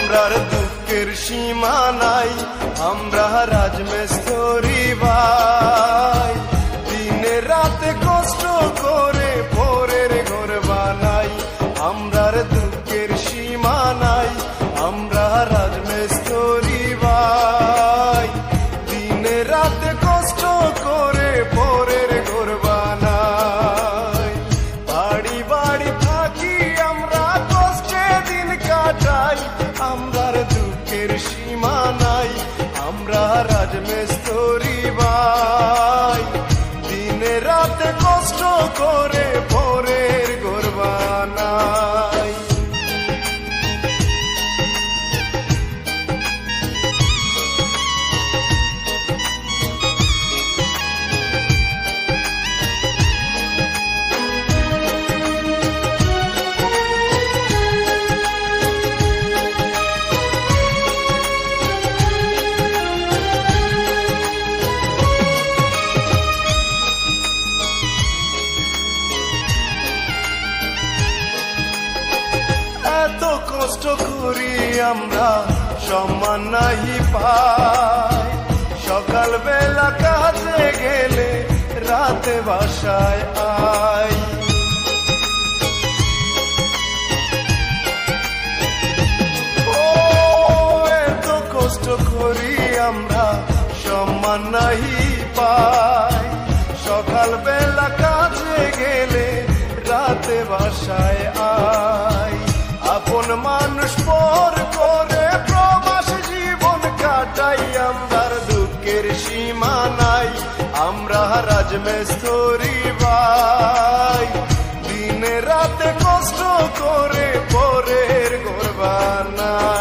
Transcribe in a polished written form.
আমরার দুঃখের সীমা নাই, আমরা রাজমিস্ত্রি ভাই। দিনে রাতে কষ্ট করে পরের ঘর বানাই, আমরার দুঃখের সীমা নাই, আমরা রাজমিস্ত্রি ভাই। দিনে রাতে কষ্ট করে পরের ঘর বানাই, বাড়ি বাড়ি থাকি আমরা কষ্টে দিন কাটাই, আমরার দুঃখের সীমা নাই, আমরা রাজমিস্ত্রি ভাই। দিনে রাতে কষ্ট করে পরের ঘর বানাই। এত কষ্ট করি আমরা সম্মান নাহি পাই, সকাল বেলা কাজে গেলে রাতে বাসায় আই। ও এত কষ্ট করি আমরা সম্মান নাহি পাই, সকাল বেলা কাজে গেলে রাতে বাসায় আই। আপন মানুষ পর করে প্রবাস জীবন কাটাই, আমরার দুঃখের সীমা নাই, আমরা রাজমিস্ত্রি ভাই। দিনে রাতে কষ্ট করে পরের ঘর বানাই।